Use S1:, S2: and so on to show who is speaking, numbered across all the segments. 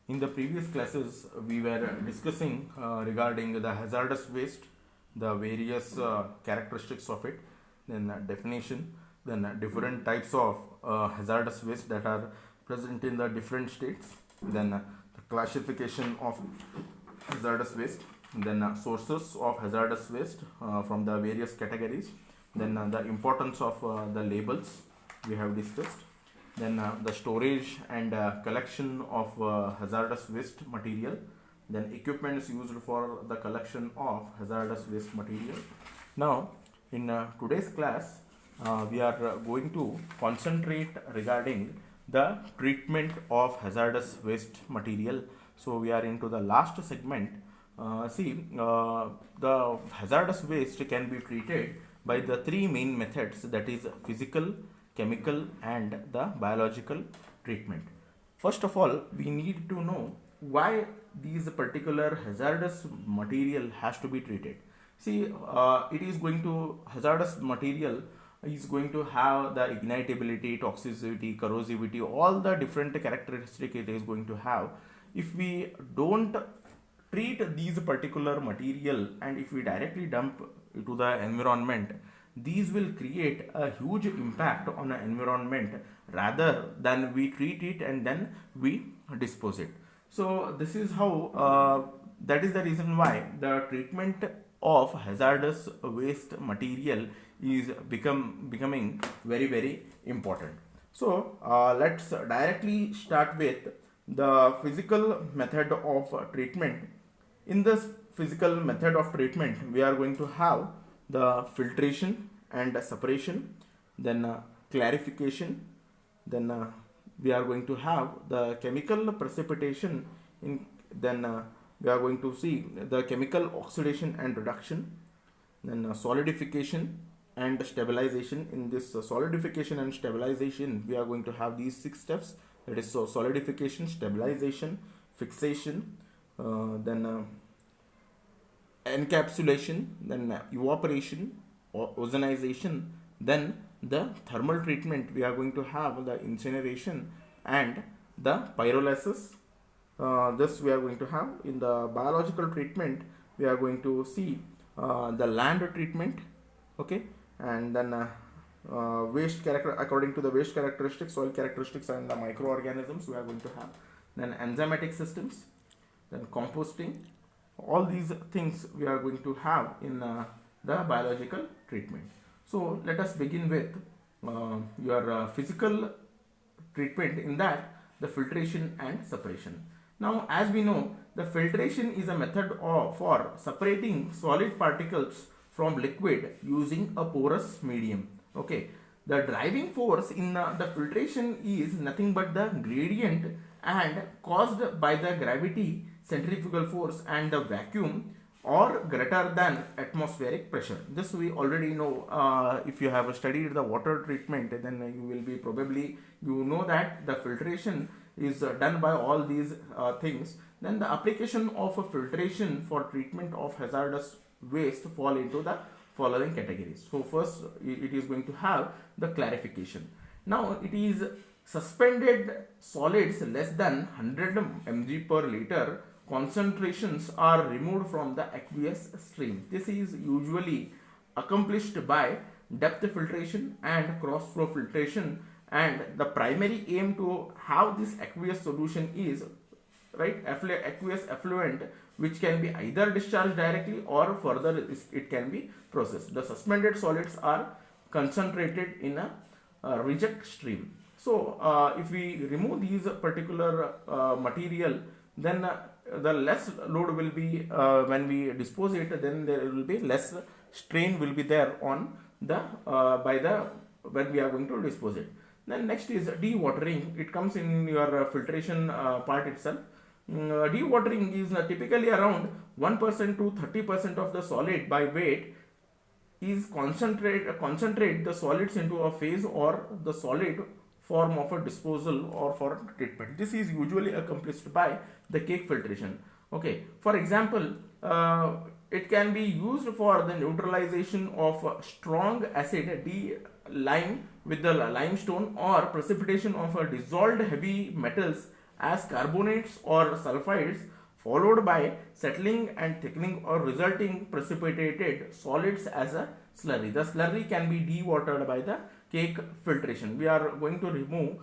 S1: In the previous classes, we were discussing regarding the hazardous waste, the various characteristics of it, then definition, then different types of hazardous waste that are present in the different states, then the classification of hazardous waste, then sources of hazardous waste from the various categories, then the importance of the labels we have discussed, then the storage and collection of hazardous waste material, then equipments used for the collection of hazardous waste material. Now in today's class we are going to concentrate regarding the treatment of hazardous waste material. So we are into the last segment. The hazardous waste can be treated by the three main methods, that is physical, chemical and the biological treatment. First of all, we need to know why these particular hazardous material has to be treated. Hazardous material is going to have the ignitability, toxicity, corrosivity, all the different characteristics it is going to have. If we don't treat these particular material and if we directly dump to the environment, these will create a huge impact on the environment rather than we treat it and then we dispose it. So this is how that is the reason why the treatment of hazardous waste material is becoming very important. So let's directly start with the physical method of treatment. In this physical method of treatment, we are going to have the filtration and separation, then clarification, then we are going to have the chemical precipitation, then we are going to see the chemical oxidation and reduction, then solidification and stabilization. In this solidification and stabilization, we are going to have these 6 steps, that is solidification, stabilization, fixation, then encapsulation, then evaporation, ozonization, then the thermal treatment. We are going to have the incineration and the pyrolysis. This we are going to have. In the biological treatment, we are going to see the land treatment, okay, and then waste character, according to the waste characteristics, soil characteristics and the microorganisms we are going to have, then enzymatic systems, then composting. All these things we are going to have in the biological treatment. So let us begin with your physical treatment, in that the filtration and separation. Now as we know, the filtration is a method for separating solid particles from liquid using a porous medium. Okay, the driving force in the filtration is nothing but the gradient and caused by the gravity, centrifugal force and the vacuum or greater than atmospheric pressure. This we already know. If you have studied the water treatment, then you will be probably, you know that the filtration is done by all these things. Then the application of a filtration for treatment of hazardous waste fall into the following categories. So first it is going to have the clarification. Now it is suspended solids less than 100 mg per liter concentrations are removed from the aqueous stream. This is usually accomplished by depth filtration and cross flow filtration, and the primary aim to have this aqueous solution is aqueous effluent, which can be either discharged directly or further it can be processed. The suspended solids are concentrated in a reject stream. So if we remove these particular material, then the less load will be when we dispose it, then there will be less strain will be there on the when we are going to dispose it. Then next is dewatering. It comes in your filtration part itself. Dewatering is typically around 1% to 30% of the solid by weight is concentrate the solids into a phase or the solid form of a disposal or for treatment. This is usually accomplished by the cake filtration. Okay, for example, it can be used for the neutralization of strong acid lime with the limestone, or precipitation of dissolved heavy metals as carbonates or sulfides, followed by settling and thickening or resulting precipitated solids as a slurry. The slurry can be dewatered by the cake filtration. We are going to remove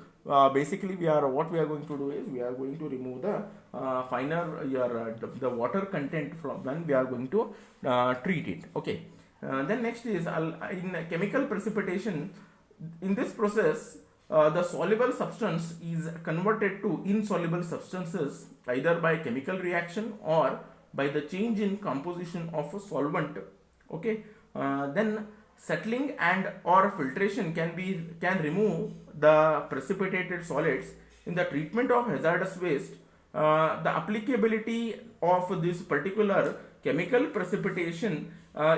S1: basically what we are going to do is we are going to remove the finer the water content from when we are going to treat it. Okay. Then next is in chemical precipitation. In this process, the soluble substance is converted to insoluble substances either by chemical reaction or by the change in composition of a solvent. Okay. Then settling and or filtration can remove the precipitated solids. In the treatment of hazardous waste, the applicability of this particular chemical precipitation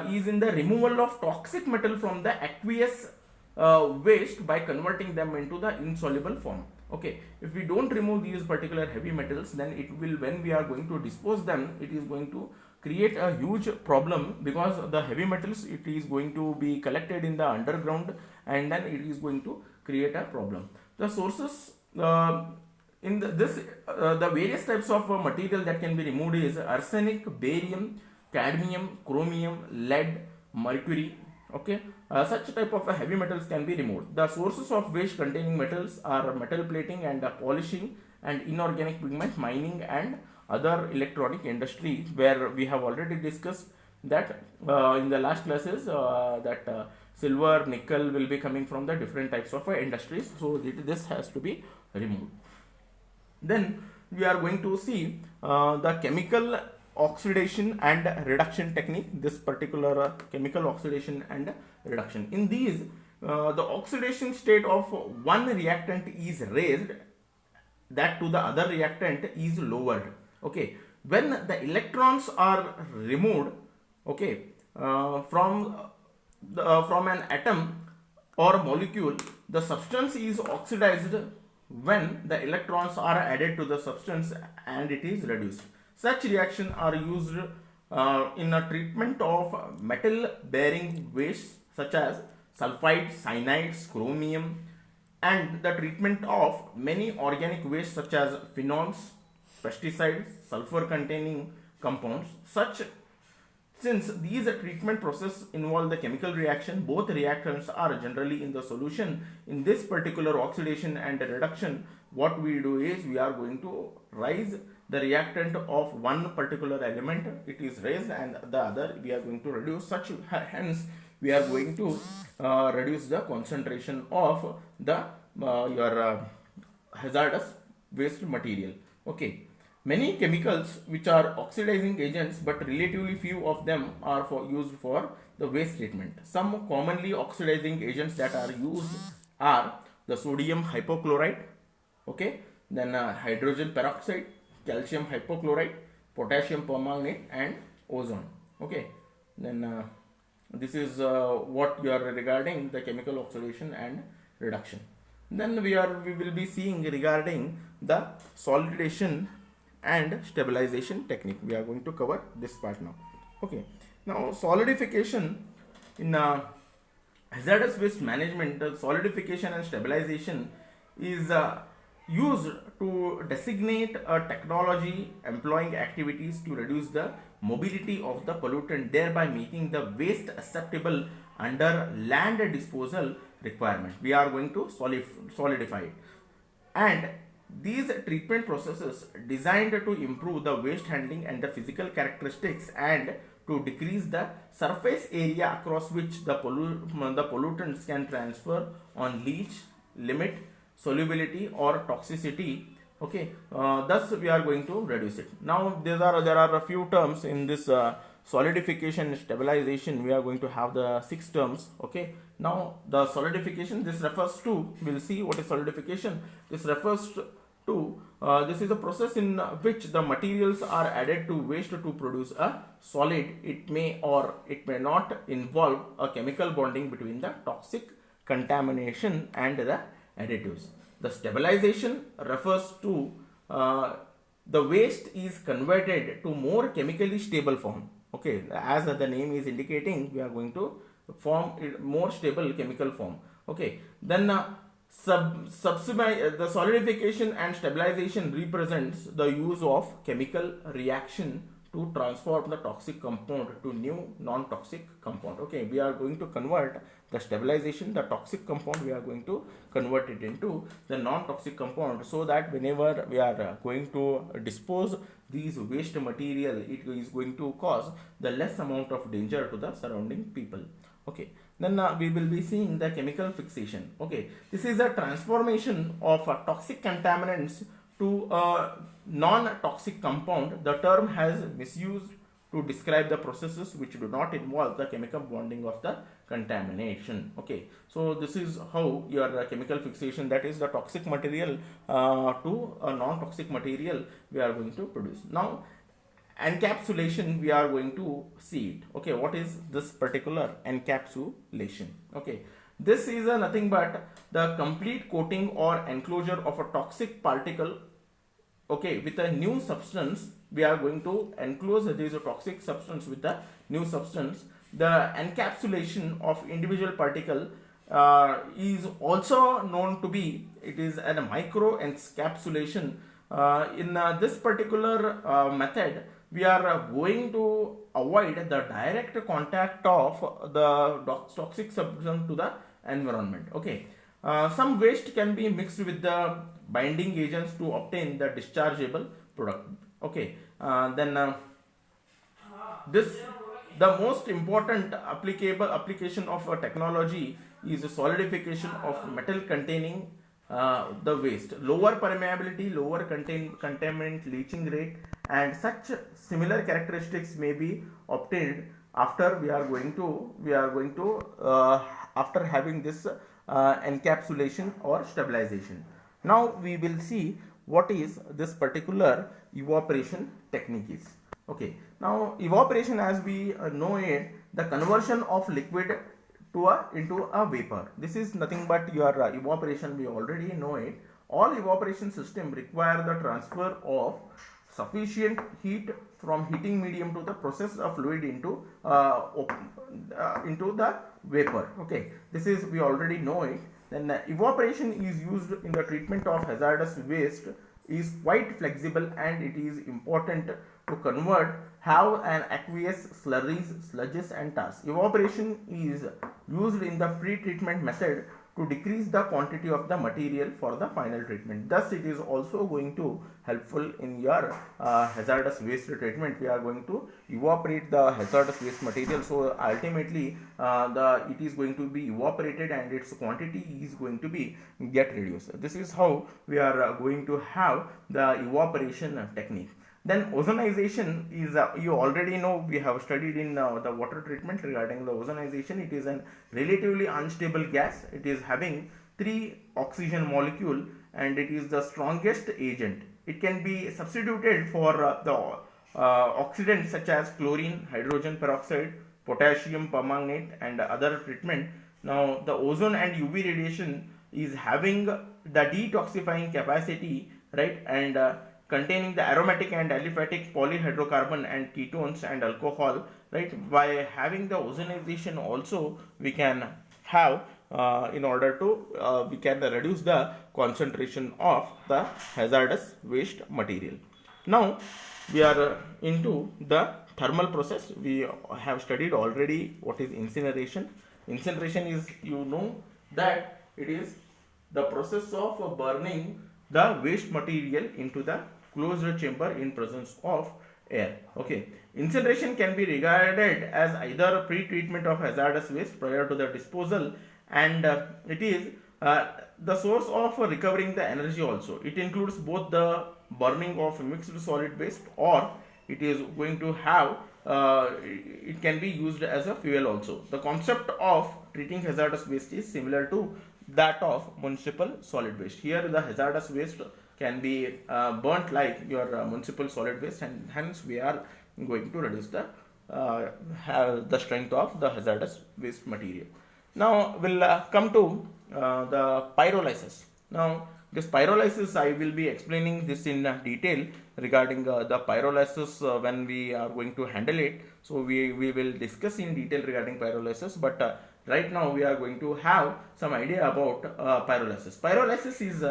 S1: is in the removal of toxic metal from the aqueous waste by converting them into the insoluble form. Okay, if we don't remove these particular heavy metals, then it will, when we are going to dispose them, it is going to create a huge problem, because the heavy metals, it is going to be collected in the underground and then it is going to create a problem. The sources in the various types of material that can be removed is arsenic, barium, cadmium, chromium, lead, mercury. Okay, such type of heavy metals can be removed. The sources of waste containing metals are metal plating and polishing and inorganic pigment mining and other electronic industry, where we have already discussed that in the last classes that silver, nickel will be coming from the different types of industries. So this has to be removed. Then we are going to see the chemical oxidation and reduction technique, this particular chemical oxidation and reduction. In these, the oxidation state of one reactant is raised, that to the other reactant is lowered. Okay, when the electrons are removed, okay, from an atom or molecule, the substance is oxidized when the electrons are added to the substance and it is reduced. Such reactions are used in a treatment of metal bearing wastes such as sulfides, cyanides, chromium, and the treatment of many organic wastes such as phenols, pesticides, sulfur containing compounds. Since these treatment process involve the chemical reaction, both reactants are generally in the solution. In this particular oxidation and reduction, what we do is we are going to rise the reactant of one particular element, it is raised, and the other we are going to reduce. Hence we are going to reduce the concentration of the hazardous waste material. Okay, many chemicals which are oxidizing agents, but relatively few of them are used for the waste treatment. Some commonly oxidizing agents that are used are the sodium hypochlorite, okay, then hydrogen peroxide, calcium hypochlorite, potassium permanganate, and ozone. Okay, then this is what you are regarding the chemical oxidation and reduction. Then we will be seeing regarding the solidation and stabilization technique. We are going to cover this part now. Okay, now solidification in hazardous waste management, the solidification and stabilization is used to designate a technology employing activities to reduce the mobility of the pollutant, thereby making the waste acceptable under land disposal requirement. We are going to solidify it, and these treatment processes designed to improve the waste handling and the physical characteristics and to decrease the surface area across which the pollutants can transfer on leach, limit solubility or toxicity. Okay, thus we are going to reduce it. Now there are a few terms in this solidification stabilization. We are going to have the 6 terms. Okay, now the solidification, this refers to, we'll see what is solidification. This refers to this is a process in which the materials are added to waste to produce a solid. It may or it may not involve a chemical bonding between the toxic contamination and the additives. The stabilization refers to the waste is converted to more chemically stable form. Okay, as the name is indicating, we are going to form more stable chemical form. Okay, then The solidification and stabilization represents the use of chemical reaction to transform the toxic compound to new non-toxic compound. Okay, we are going to convert the stabilization, the toxic compound, we are going to convert it into the non-toxic compound, so that whenever we are going to dispose these waste material, it is going to cause the less amount of danger to the surrounding people. Okay, then we will be seeing the chemical fixation. Okay, this is a transformation of toxic contaminants to a non-toxic compound. The term has misused to describe the processes which do not involve the chemical bonding of the contamination. Okay, so this is how your chemical fixation, that is the toxic material to a non-toxic material, we are going to produce. Now encapsulation, we are going to see it. Okay, what is this particular encapsulation? Okay, this is nothing but the complete coating or enclosure of a toxic particle, okay, with a new substance. We are going to enclose this toxic substance with the new substance. The encapsulation of individual particle is also known to be, it is a micro encapsulation. In this particular method, we are going to avoid the direct contact of the toxic substance to the environment. Okay, some waste can be mixed with the binding agents to obtain the dischargeable product. Okay, then this the most important application of technology is the solidification of metal containing the waste. Lower permeability, lower contaminant leaching rate, and such similar characteristics may be obtained after we are going to after having this encapsulation or stabilization. Now we will see what is this particular evaporation technique is. Okay, now evaporation, as we know it, the conversion of liquid to into a vapor. This is nothing but your evaporation, we already know it. All evaporation system require the transfer of sufficient heat from heating medium to the process of fluid into the vapor. Okay, this is, we already know it. Then evaporation is used in the treatment of hazardous waste, is quite flexible, and it is important to convert have an aqueous slurries, sludges and tars. Evaporation is used in the pre-treatment method to decrease the quantity of the material for the final treatment. Thus it is also going to helpful in your hazardous waste treatment. We are going to evaporate the hazardous waste material, so ultimately it is going to be evaporated and its quantity is going to be get reduced. This is how we are going to have the evaporation technique. Then ozonization is, you already know, we have studied in the water treatment regarding the ozonization. It is a relatively unstable gas. It is having 3 oxygen molecule and it is the strongest agent. It can be substituted for the oxidants such as chlorine, hydrogen peroxide, potassium permanganate and other treatment. Now the ozone and UV radiation is having the detoxifying capacity, right, and containing the aromatic and aliphatic polyhydrocarbon and ketones and alcohol, right. By having the ozonization also, we can have in order to we can reduce the concentration of the hazardous waste material. Now we are into the thermal process. We have studied already what is incineration. Incineration is, you know, that it is the process of burning the waste material into the closed chamber in presence of air. Okay, incineration can be regarded as either a pre-treatment of hazardous waste prior to the disposal, and it is the source of recovering the energy also. It includes both the burning of mixed solid waste, or it is going to have it can be used as a fuel also. The concept of treating hazardous waste is similar to that of municipal solid waste. Here the hazardous waste can be burnt like your municipal solid waste, and hence we are going to reduce the strength of the hazardous waste material. Now we'll come to the pyrolysis. Now this pyrolysis, I will be explaining this in detail regarding the pyrolysis when we are going to handle it. So we will discuss in detail regarding pyrolysis, but right now we are going to have some idea about pyrolysis. Pyrolysis is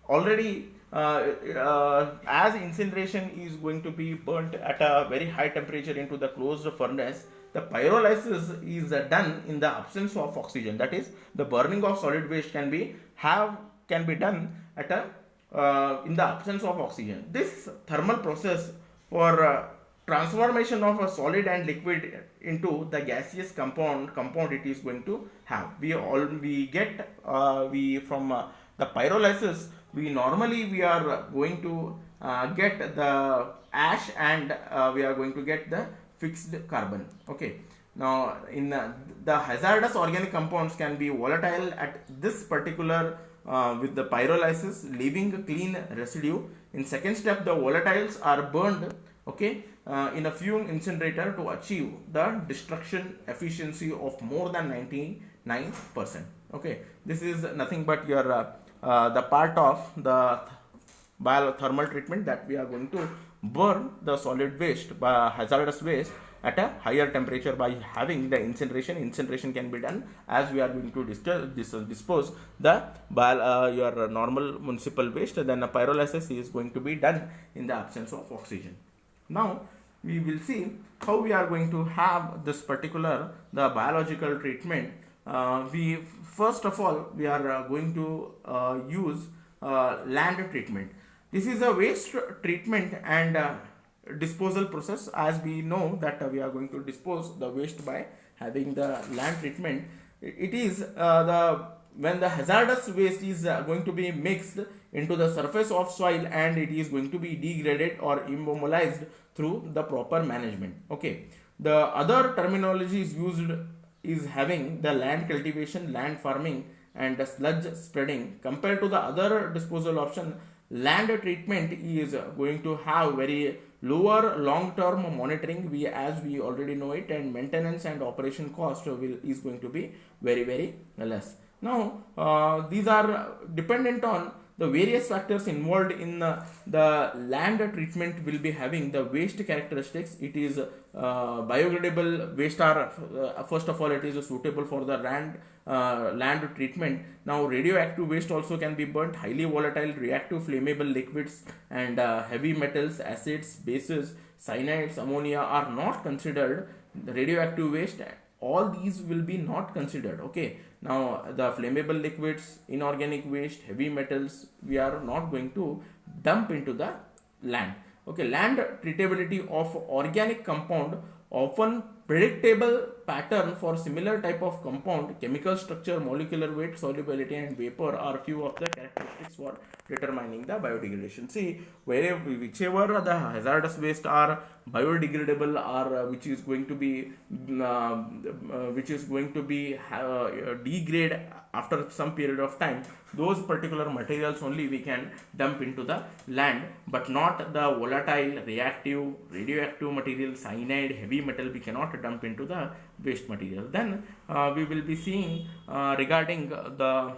S1: already as incineration is going to be burnt at a very high temperature into the closed furnace. The pyrolysis is done in the absence of oxygen. That is, the burning of solid waste can be done at a in the absence of oxygen. This thermal process for transformation of a solid and liquid into the gaseous compound it is going to have. We get we from the pyrolysis, we are going to get the ash, and we are going to get the fixed carbon. Okay, now in the hazardous organic compounds can be volatile at this particular with the pyrolysis, leaving a clean residue. In second step, the volatiles are burned, okay, in a fume incinerator to achieve the destruction efficiency of more than 99%. Okay, this is nothing but your the part of the biothermal treatment, that we are going to burn the solid waste, hazardous waste, at a higher temperature by having the incineration. Incineration can be done as we are going to dispose the your normal municipal waste. Then a pyrolysis is going to be done in the absence of oxygen. Now we will see how we are going to have this particular the biological treatment. We first of all we are going to use land treatment. This is a waste treatment and disposal process. As we know that we are going to dispose the waste by having the land treatment. It is when the hazardous waste is going to be mixed into the surface of soil, and it is going to be degraded or immobilized through the proper management. Okay, the other terminology is used is having the land cultivation, land farming, and sludge spreading. Compared to the other disposal option, land treatment is going to have very lower long-term monitoring, as we already know it, and maintenance and operation cost is going to be very less. Now these are dependent on the various factors involved in the land treatment. Will be having the waste characteristics. It is biodegradable waste are first of all it is suitable for the land treatment. Now radioactive waste also can be burnt. Highly volatile, reactive, flammable liquids and heavy metals, acids, bases, cyanides, ammonia are not considered. The radioactive waste, all these will be not considered. Okay, now the flammable liquids, inorganic waste, heavy metals, we are not going to dump into the land. Okay, land treatability of organic compound, often predictable pattern for similar type of compound, chemical structure, molecular weight, solubility and vapor are few of the characteristics for determining the biodegradation. See, whichever the hazardous waste are biodegradable, or which is going to be degrade after some period of time, those particular materials only we can dump into the land, but not the volatile, reactive, radioactive material, cyanide, heavy metal we cannot dump into the waste material. Then we will be seeing regarding the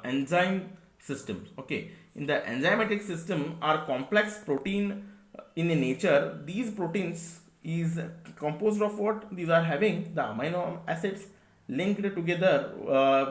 S1: enzyme systems. Okay, in the enzymatic system are complex protein in nature. These proteins is composed of what? These are having the amino acids linked together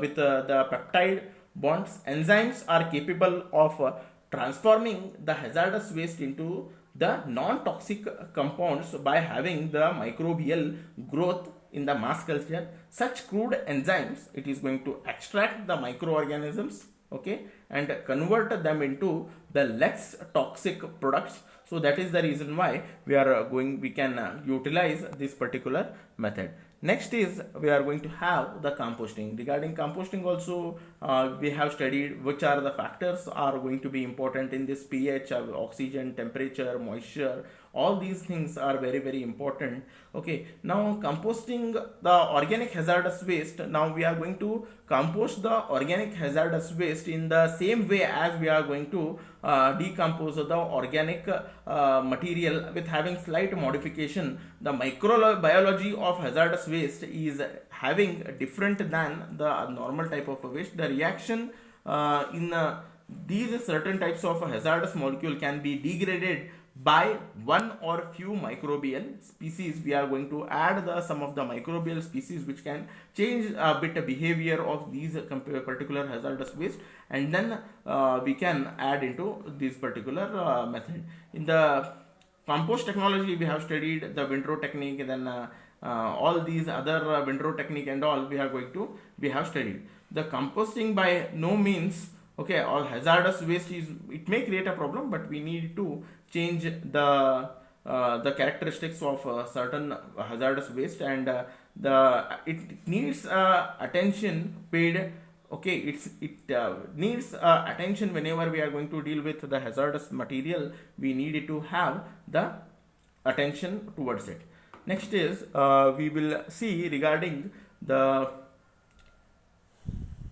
S1: with the peptide bonds. Enzymes are capable of transforming the hazardous waste into the non-toxic compounds by having the microbial growth in the mass culture. Such crude enzymes, it is going to extract the microorganisms, okay, and convert them into the less toxic products. So that is the reason why we can utilize this particular method. Next is we are going to have the composting. Regarding composting also we have studied which are the factors are going to be important in this pH, oxygen, temperature, moisture. All these things are very important. Okay, now composting the organic hazardous waste. Now we are going to compost the organic hazardous waste in the same way as we are going to decompose the organic material with having slight modification. The microbiology of hazardous waste is having different than the normal type of waste. The reaction in these certain types of hazardous molecule can be degraded by one or few microbial species. We are going to add some of the microbial species which can change a bit behavior of these particular hazardous waste, and then we can add into this particular method. In the compost technology, we have studied the windrow technique, then all these other windrow technique and all we have studied. The composting by no means, okay, or hazardous waste is, it may create a problem, but we need to change the characteristics of certain hazardous waste, and it needs attention paid. Okay, it needs attention whenever we are going to deal with the hazardous material. We need to have the attention towards it. Next is we will see regarding the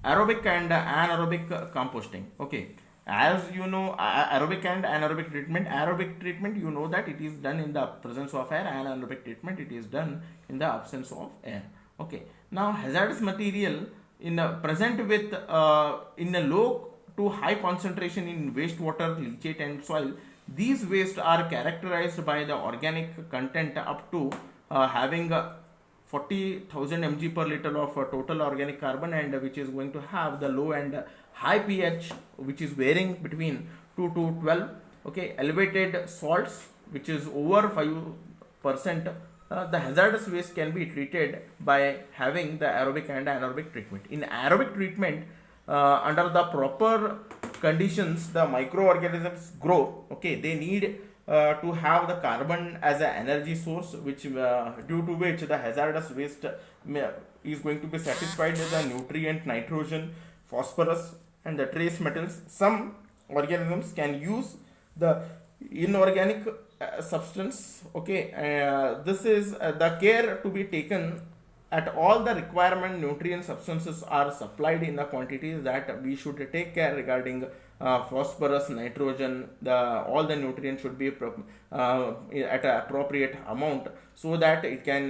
S1: aerobic and anaerobic composting. Okay, as you know, aerobic and anaerobic treatment. Aerobic treatment, you know that it is done in the presence of air. Anaerobic treatment, it is done in the absence of air. Okay, now hazardous material in present with in a low to high concentration in wastewater, leachate and soil. These wastes are characterized by the organic content up to having 40,000 mg per liter of total organic carbon, and which is going to have the low and high pH, which is varying between 2 to 12. Okay, elevated salts, which is over 5%. The hazardous waste can be treated by having the aerobic and anaerobic treatment. In aerobic treatment, under the proper conditions, the microorganisms grow. Okay, they need to have the carbon as an energy source, which due to which the hazardous waste is going to be satisfied with the nutrient nitrogen, phosphorus and the trace metals. Some organisms can use the inorganic substance. Okay, this is the care to be taken at all the requirement nutrient substances are supplied in the quantities that we should take care regarding phosphorus, nitrogen, all the nutrients should be at an appropriate amount, so that it can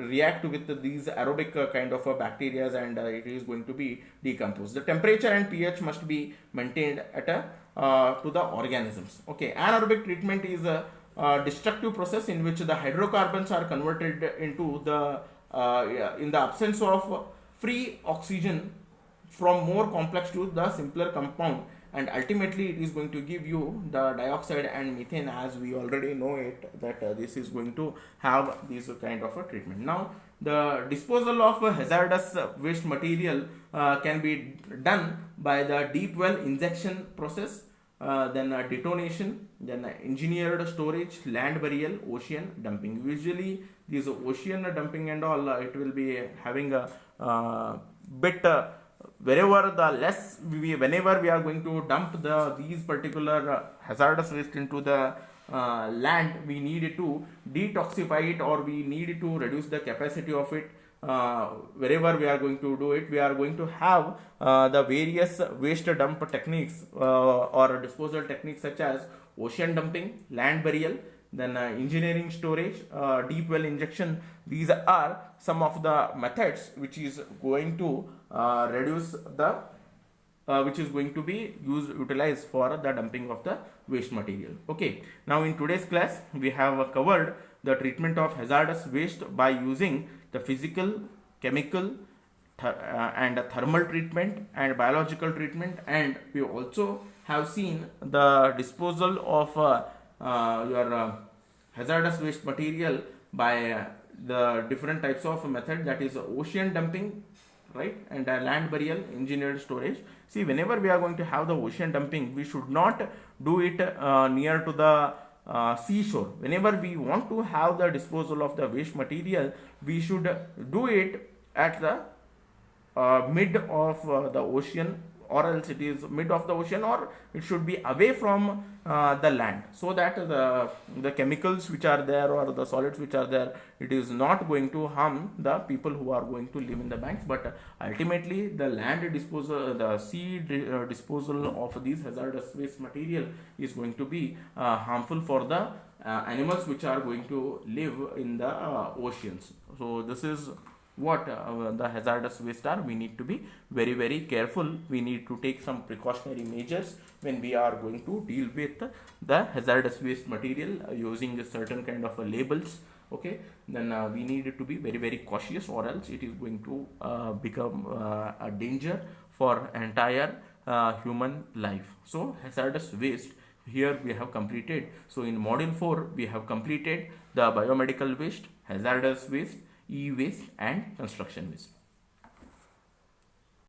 S1: react with these aerobic kind of bacteria, and it is going to be decomposed. The temperature and pH must be maintained at to the organisms. Okay, anaerobic treatment is a destructive process in which the hydrocarbons are converted into the in the absence of free oxygen from more complex to the simpler compound, and ultimately it is going to give you the dioxide and methane, as we already know it that this is going to have this kind of a treatment. Now the disposal of hazardous waste material can be done by the deep well injection process, then detonation, then engineered storage, land burial, ocean dumping. Usually this ocean dumping and all, it will be having a bit wherever the less whenever we are going to dump these particular hazardous waste into the land, we need to detoxify it, or we need to reduce the capacity of it. Wherever we are going to do it, we are going to have the various waste dump techniques or disposal techniques such as ocean dumping, land burial, then engineering storage, deep well injection. These are some of the methods which is going to reduce the which is going to be utilized for the dumping of the waste material. Okay, now in today's class we have covered the treatment of hazardous waste by using the physical, chemical and thermal treatment and biological treatment, and we also have seen the disposal of your hazardous waste material by the different types of method, that is ocean dumping, right, and land burial, engineered storage. See, whenever we are going to have the ocean dumping, we should not do it near to the seashore. Whenever we want to have the disposal of the waste material, we should do it at the mid of the ocean, or else it is mid of the ocean, or it should be away from the land, so that the chemicals which are there or the solids which are there, it is not going to harm the people who are going to live in the banks, but ultimately the land disposal, the sea disposal of these hazardous waste material is going to be harmful for the animals which are going to live in the oceans. So this is what the hazardous waste are, we need to be very very careful. We need to take some precautionary measures when we are going to deal with the hazardous waste material using a certain kind of labels. Okay, then we need to be very very cautious, or else it is going to become a danger for entire human life. So hazardous waste, here we have completed. So in module 4 we have completed the biomedical waste, hazardous waste, e-waste and construction waste.